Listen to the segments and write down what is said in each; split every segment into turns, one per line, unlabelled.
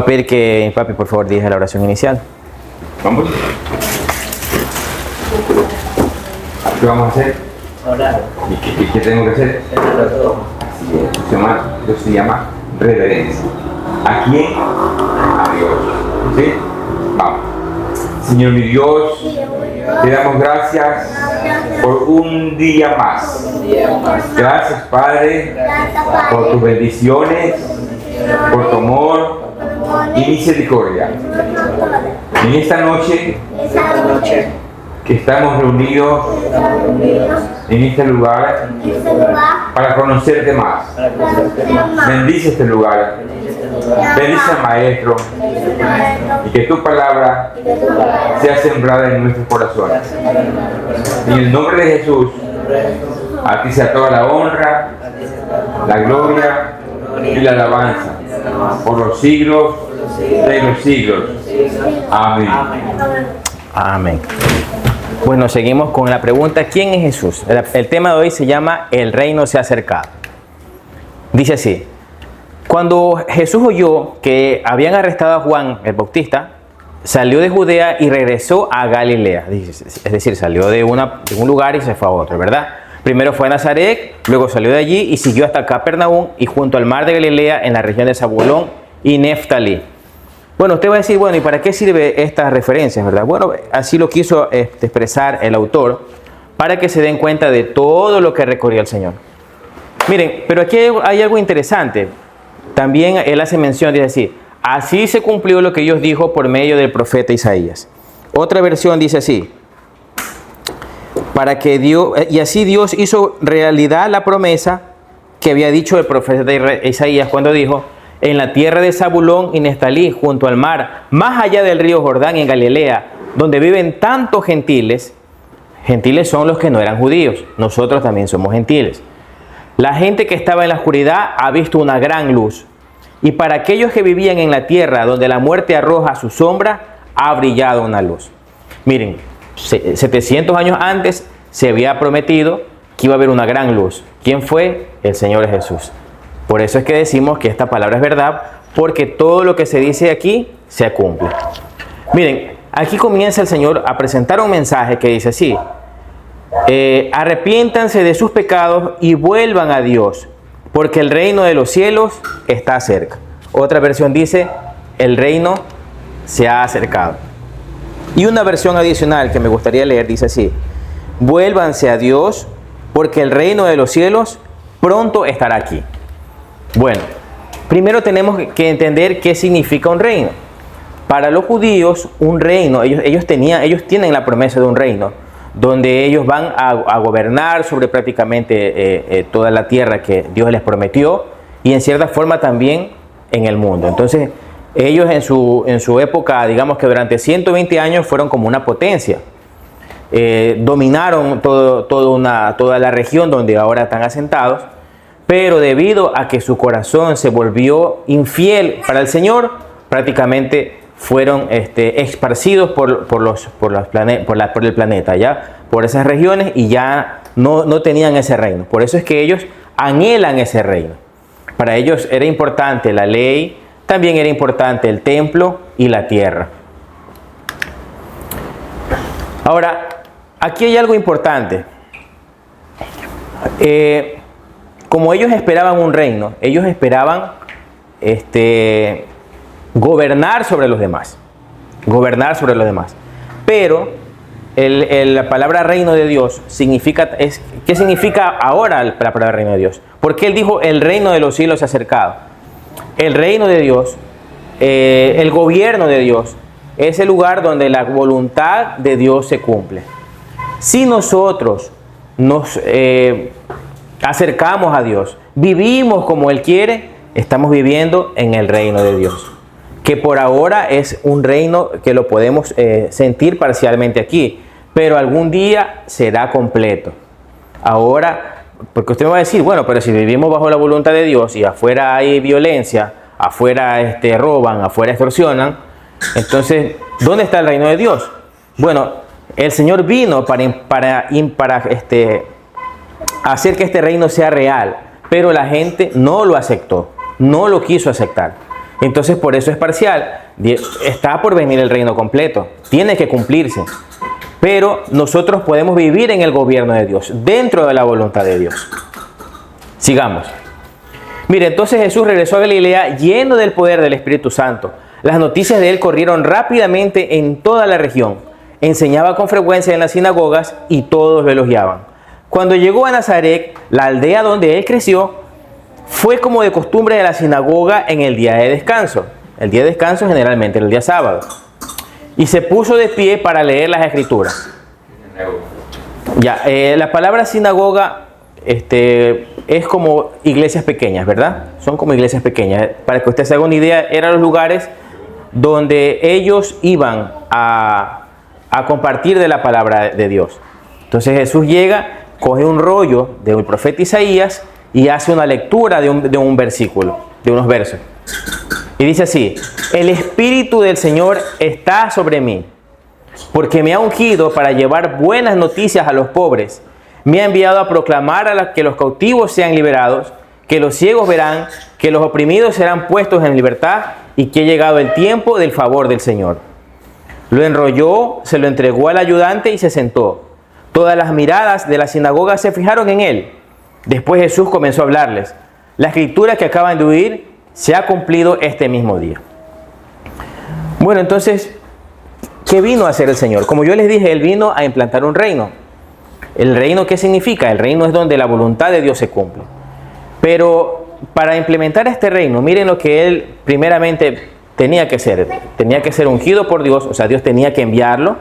pedir que papi, por favor, dirija la oración inicial.
Vamos. ¿Qué vamos a hacer?
Orar.
¿Y qué tengo que hacer? Así es. Eso se llama reverencia. ¿A quién? A Dios. ¿Sí? Vamos. Señor mi Dios, te damos gracias por un día más. Gracias, Padre, por tus bendiciones, por tu amor y misericordia. En esta noche que estamos reunidos en este lugar para conocerte más. Bendice este lugar. Bendice al Maestro y que tu palabra sea sembrada en nuestros corazones. En el nombre de Jesús, a ti sea toda la honra, la gloria y la alabanza por los siglos de los siglos. Amén.
Amén. Bueno, seguimos con la pregunta: ¿quién es Jesús? El tema de hoy se llama El reino se ha acercado. Dice así: cuando Jesús oyó que habían arrestado a Juan el Bautista, salió de Judea y regresó a Galilea. Es decir, salió de un lugar y se fue a otro, ¿verdad? Primero fue a Nazaret, luego salió de allí y siguió hasta Capernaum y junto al mar de Galilea en la región de Zabulón y Neftalí. Bueno, usted va a decir, bueno, ¿y para qué sirve estas referencias, verdad? Bueno, así lo quiso expresar el autor para que se den cuenta de todo lo que recorrió el Señor. Miren, pero aquí hay algo interesante. También él hace mención, dice así: así se cumplió lo que Dios dijo por medio del profeta Isaías. Otra versión dice así: y así Dios hizo realidad la promesa que había dicho el profeta Isaías cuando dijo: en la tierra de Zabulón y Neftalí, junto al mar, más allá del río Jordán, en Galilea, donde viven tantos gentiles. Gentiles son los que no eran judíos, nosotros también somos gentiles. La gente que estaba en la oscuridad ha visto una gran luz. Y para aquellos que vivían en la tierra donde la muerte arroja su sombra, ha brillado una luz. Miren, 700 años antes se había prometido que iba a haber una gran luz. ¿Quién fue? El Señor Jesús. Por eso es que decimos que esta palabra es verdad, porque todo lo que se dice aquí se cumple. Miren, aquí comienza el Señor a presentar un mensaje que dice así: arrepiéntanse de sus pecados y vuelvan a Dios, porque el reino de los cielos está cerca. Otra versión dice: el reino se ha acercado. Y una versión adicional que me gustaría leer dice así: vuélvanse a Dios, porque el reino de los cielos pronto estará aquí. Bueno, primero tenemos que entender qué significa un reino. Para los judíos, un reino, ellos tienen la promesa de un reino, donde ellos van a gobernar sobre prácticamente toda la tierra que Dios les prometió, y en cierta forma también en el mundo. Entonces, ellos en su época, digamos que durante 120 años fueron como una potencia. Dominaron toda la región donde ahora están asentados, pero debido a que su corazón se volvió infiel para el Señor, prácticamente fueron esparcidos por el planeta, ya por esas regiones, y ya no tenían ese reino. Por eso es que ellos anhelan ese reino. Para ellos era importante la ley, también era importante el templo y la tierra. Ahora, aquí hay algo importante. Como ellos esperaban un reino, ellos esperaban gobernar sobre los demás. Gobernar sobre los demás. Pero la palabra reino de Dios ¿qué significa ahora la palabra reino de Dios? Porque Él dijo: el reino de los cielos se ha acercado. El reino de Dios, el gobierno de Dios, es el lugar donde la voluntad de Dios se cumple. Si nosotros nos acercamos a Dios, vivimos como Él quiere, estamos viviendo en el reino de Dios, que por ahora es un reino que lo podemos sentir parcialmente aquí, pero algún día será completo. Ahora, porque usted me va a decir: bueno, pero si vivimos bajo la voluntad de Dios y afuera hay violencia, afuera roban, afuera extorsionan, entonces, ¿dónde está el reino de Dios? Bueno, el Señor vino para hacer que este reino sea real, pero la gente no lo aceptó, no lo quiso aceptar. Entonces por eso es parcial. Está por venir el reino completo. Tiene que cumplirse. Pero nosotros podemos vivir en el gobierno de Dios, dentro de la voluntad de Dios. Sigamos. Mire, entonces Jesús regresó a Galilea lleno del poder del Espíritu Santo. Las noticias de él corrieron rápidamente en toda la región. Enseñaba con frecuencia en las sinagogas y todos lo elogiaban. Cuando llegó a Nazaret, la aldea donde él creció, fue como de costumbre de la sinagoga en el día de descanso. El día de descanso generalmente era el día sábado. Y se puso de pie para leer las Escrituras. Ya, la palabra sinagoga es como iglesias pequeñas, ¿verdad? Son como iglesias pequeñas. Para que usted se haga una idea, eran los lugares donde ellos iban a compartir de la palabra de Dios. Entonces Jesús llega, coge un rollo del profeta Isaías y hace una lectura de un versículo, de unos versos. Y dice así: el Espíritu del Señor está sobre mí, porque me ha ungido para llevar buenas noticias a los pobres. Me ha enviado a proclamar que los cautivos sean liberados, que los ciegos verán, que los oprimidos serán puestos en libertad y que ha llegado el tiempo del favor del Señor. Lo enrolló, se lo entregó al ayudante y se sentó. Todas las miradas de la sinagoga se fijaron en él. Después Jesús comenzó a hablarles. La escritura que acaban de oír se ha cumplido este mismo día. Bueno, entonces, ¿qué vino a hacer el Señor? Como yo les dije, Él vino a implantar un reino. ¿El reino qué significa? El reino es donde la voluntad de Dios se cumple. Pero para implementar este reino, miren lo que Él primeramente tenía que ser. Tenía que ser ungido por Dios, o sea, Dios tenía que enviarlo.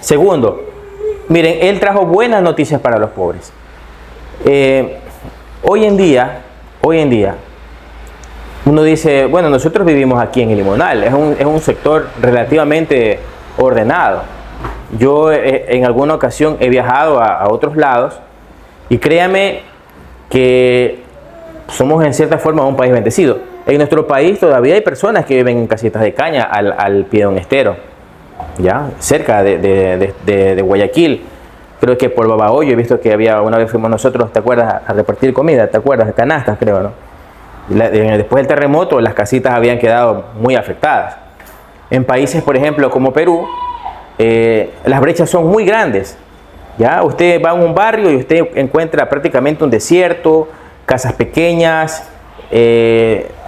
Segundo, miren, Él trajo buenas noticias para los pobres. Hoy en día, uno dice, bueno, nosotros vivimos aquí en el Limonal, es un sector relativamente ordenado. Yo en alguna ocasión he viajado a otros lados y créame que somos en cierta forma un país bendecido. En nuestro país todavía hay personas que viven en casitas de caña al pie de un estero, ya cerca de Guayaquil. Creo que por Babahoyo he visto que una vez fuimos nosotros, ¿te acuerdas? A repartir comida, ¿te acuerdas? De canastas, creo, ¿no? Después del terremoto las casitas habían quedado muy afectadas. En países, por ejemplo, como Perú, las brechas son muy grandes. ¿Ya? Usted va a un barrio y usted encuentra prácticamente un desierto, casas pequeñas,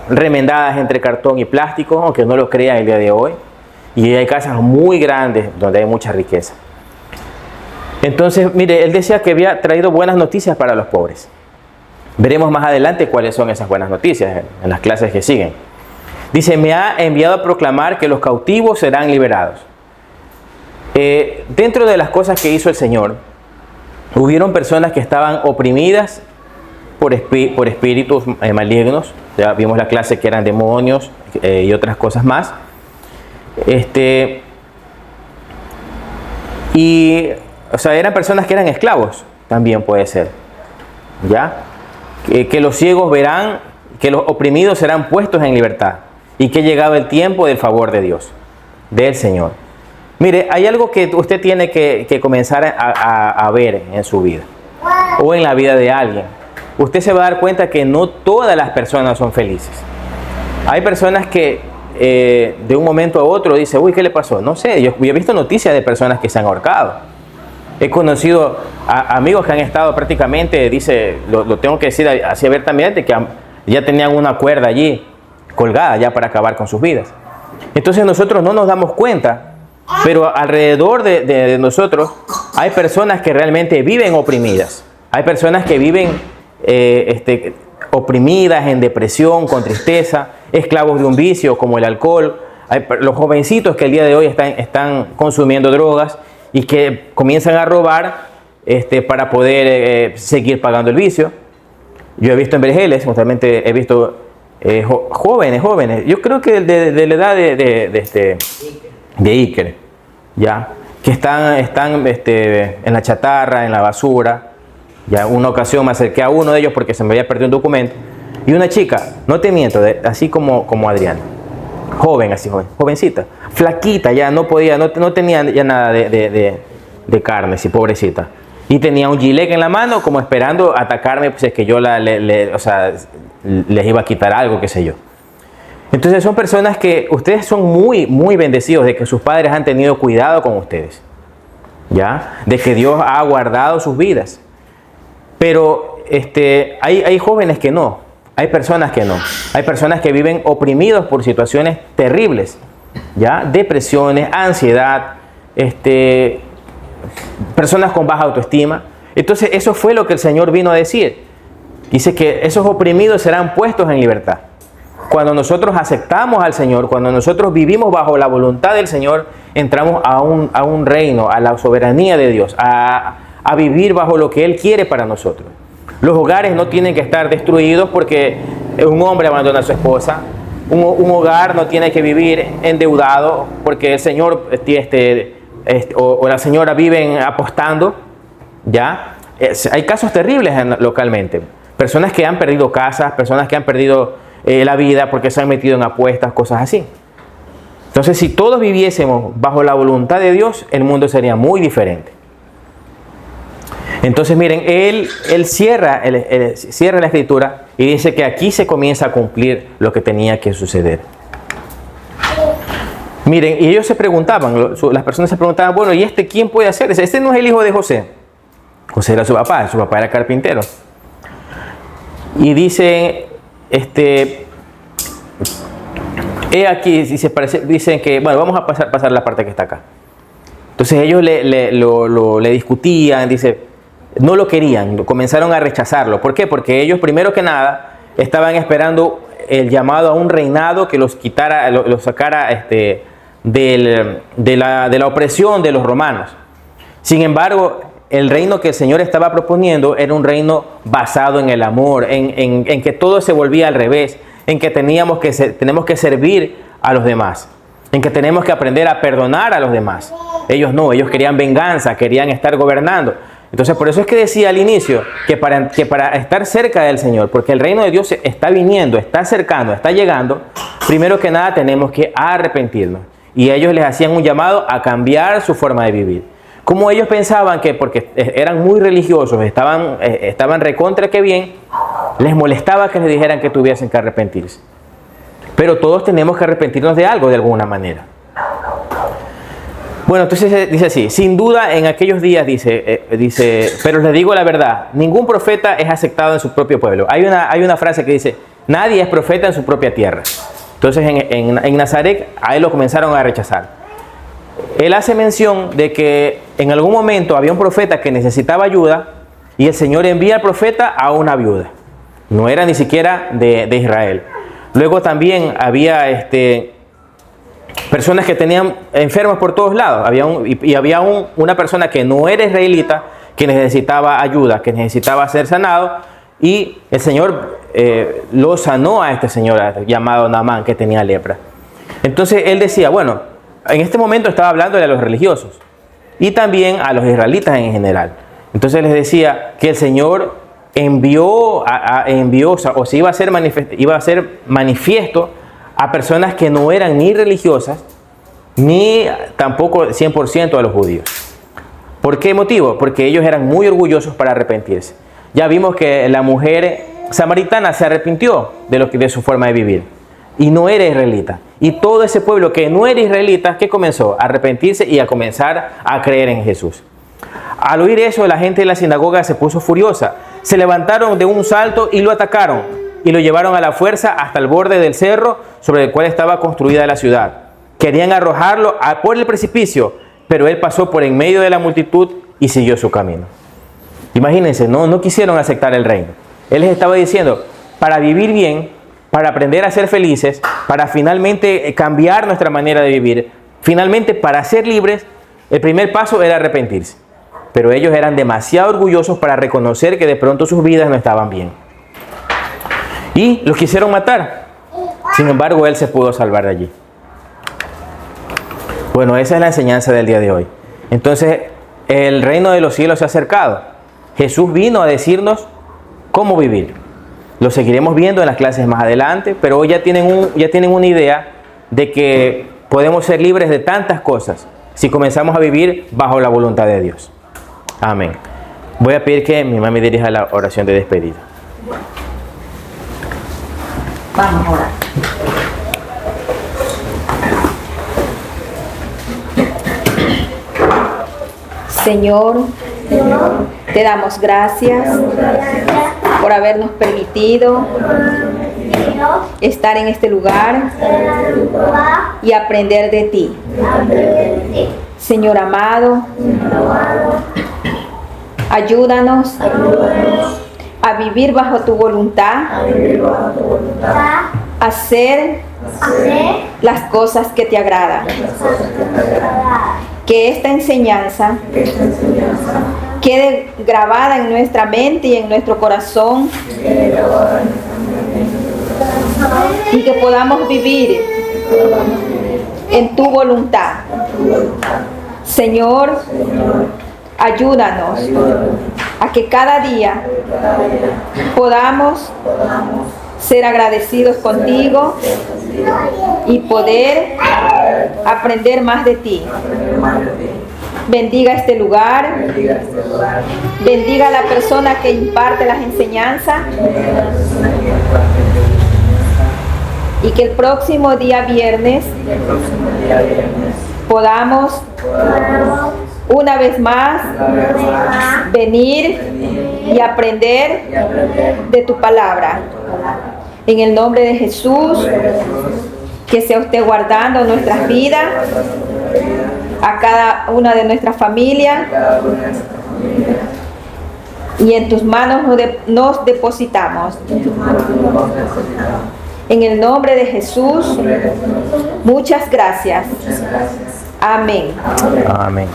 remendadas entre cartón y plástico, aunque no lo crean el día de hoy. Y hay casas muy grandes donde hay mucha riqueza. Entonces, mire, él decía que había traído buenas noticias para los pobres. Veremos más adelante cuáles son esas buenas noticias en las clases que siguen. Dice, me ha enviado a proclamar que los cautivos serán liberados. Dentro de las cosas que hizo el Señor, hubieron personas que estaban oprimidas por espíritus malignos. Ya vimos la clase que eran demonios y otras cosas más. O sea, eran personas que eran esclavos, también puede ser. ¿Ya? Que los ciegos verán, que los oprimidos serán puestos en libertad y que ha llegado el tiempo del favor de Dios, del Señor. Mire, hay algo que usted tiene que comenzar a ver en su vida o en la vida de alguien. Usted se va a dar cuenta que no todas las personas son felices. Hay personas que de un momento a otro dicen, uy, ¿qué le pasó? No sé, yo he visto noticias de personas que se han ahorcado. He conocido a amigos que han estado prácticamente, dice, lo tengo que decir así abiertamente, que ya tenían una cuerda allí colgada ya para acabar con sus vidas. Entonces nosotros no nos damos cuenta, pero alrededor de nosotros hay personas que realmente viven oprimidas. Hay personas que viven oprimidas, en depresión, con tristeza, esclavos de un vicio como el alcohol. Hay los jovencitos que el día de hoy están consumiendo drogas y que comienzan a robar para poder seguir pagando el vicio. Yo he visto en Vergeles, justamente he visto jóvenes, yo creo que de la edad de Iker, ya, que están en la chatarra, en la basura. Ya una ocasión me acerqué a uno de ellos porque se me había perdido un documento. Y una chica, no te miento, así como Adriana, jovencita, flaquita, ya no podía, no tenía ya nada de carne, sí, pobrecita. Y tenía un gilet en la mano como esperando atacarme, pues es que yo les iba a quitar algo, qué sé yo. Entonces son personas que ustedes son muy, muy bendecidos de que sus padres han tenido cuidado con ustedes, ¿ya? De que Dios ha guardado sus vidas. Pero hay jóvenes que no, hay personas que no. Hay personas que viven oprimidos por situaciones terribles, ¿ya? Depresiones, ansiedad, personas con baja autoestima. Entonces eso fue lo que el Señor vino a decir. Dice que esos oprimidos serán puestos en libertad. Cuando nosotros aceptamos al Señor, cuando nosotros vivimos bajo la voluntad del Señor, entramos a un reino, a la soberanía de Dios, a vivir bajo lo que Él quiere para nosotros. Los hogares no tienen que estar destruidos porque un hombre abandona a su esposa. Un hogar no tiene que vivir endeudado porque el Señor o la señora viven apostando, ¿ya? Hay casos terribles localmente. Personas que han perdido casas, personas que han perdido la vida porque se han metido en apuestas, cosas así. Entonces, si todos viviésemos bajo la voluntad de Dios, el mundo sería muy diferente. Entonces, miren, él cierra la escritura y dice que aquí se comienza a cumplir lo que tenía que suceder. Miren, y ellos se preguntaban, las personas se preguntaban, bueno, ¿y quién puede hacer? Este no es el hijo de José. José era su papá era carpintero. Y dice, aquí dicen que, bueno, vamos a pasar la parte que está acá. Entonces ellos le discutían, dice, no lo querían, comenzaron a rechazarlo. ¿Por qué? Porque ellos, primero que nada, estaban esperando el llamado a un reinado que los quitara, los sacara de la opresión de los romanos. Sin embargo, el reino que el Señor estaba proponiendo era un reino basado en el amor, en que todo se volvía al revés, en que tenemos que servir a los demás, en que tenemos que aprender a perdonar a los demás. Ellos no, ellos querían venganza, querían estar gobernando. Entonces, por eso es que decía al inicio que para estar cerca del Señor, porque el reino de Dios está viniendo, está acercando, está llegando, primero que nada tenemos que arrepentirnos. Y ellos les hacían un llamado a cambiar su forma de vivir. Como ellos pensaban que porque eran muy religiosos, estaban recontra que bien, les molestaba que les dijeran que tuviesen que arrepentirse. Pero todos tenemos que arrepentirnos de algo, de alguna manera. Bueno, entonces dice así, sin duda en aquellos días, dice, pero les digo la verdad, ningún profeta es aceptado en su propio pueblo. Hay una frase que dice, nadie es profeta en su propia tierra. Entonces en Nazaret a él lo comenzaron a rechazar. Él hace mención de que en algún momento había un profeta que necesitaba ayuda y el Señor envía al profeta a una viuda. No era ni siquiera de Israel. Luego también había personas que tenían enfermos por todos lados. Había una persona que no era israelita que necesitaba ayuda, que necesitaba ser sanado, y el Señor lo sanó a este señor llamado Naamán, que tenía lepra. Entonces él decía, bueno, en este momento estaba hablándole a los religiosos y también a los israelitas en general. Entonces les decía que el Señor envió, o se iba a hacer manifiesto a personas que no eran ni religiosas, ni tampoco 100% a los judíos. ¿Por qué motivo? Porque ellos eran muy orgullosos para arrepentirse. Ya vimos que la mujer samaritana se arrepintió de su forma de vivir y no era israelita. Y todo ese pueblo que no era israelita, ¿qué comenzó? A arrepentirse y a comenzar a creer en Jesús. Al oír eso, la gente de la sinagoga se puso furiosa. Se levantaron de un salto y lo atacaron y lo llevaron a la fuerza hasta el borde del cerro sobre el cual estaba construida la ciudad. Querían arrojarlo por el precipicio, pero él pasó por en medio de la multitud y siguió su camino. Imagínense, no quisieron aceptar el reino. Él les estaba diciendo, para vivir bien, para aprender a ser felices, para finalmente cambiar nuestra manera de vivir, finalmente para ser libres, el primer paso era arrepentirse. Pero ellos eran demasiado orgullosos para reconocer que de pronto sus vidas no estaban bien. Y los quisieron matar. Sin embargo, él se pudo salvar de allí. Bueno, esa es la enseñanza del día de hoy. Entonces, el reino de los cielos se ha acercado. Jesús vino a decirnos cómo vivir. Lo seguiremos viendo en las clases más adelante, pero hoy ya tienen una idea de que podemos ser libres de tantas cosas si comenzamos a vivir bajo la voluntad de Dios. Amén. Voy a pedir que mi mamá me dirija la oración de despedida.
Vamos a orar. Señor, te damos gracias por habernos permitido estar en este lugar y aprender de ti. Señor amado, ayúdanos a vivir bajo tu voluntad, a hacer las cosas que te agradan. Que esta enseñanza quede grabada en nuestra mente y en nuestro corazón y que podamos vivir en tu voluntad. Señor, ayúdanos a que cada día podamos ser agradecidos contigo y poder aprender más de ti. Bendiga este lugar, bendiga a la persona que imparte las enseñanzas y que el próximo día viernes podamos una vez más venir y aprender de tu palabra. En el nombre de Jesús, que sea usted guardando nuestras vidas, a cada una de nuestras familias, y en tus manos nos depositamos. En el nombre de Jesús, muchas gracias. Amén.
Amén.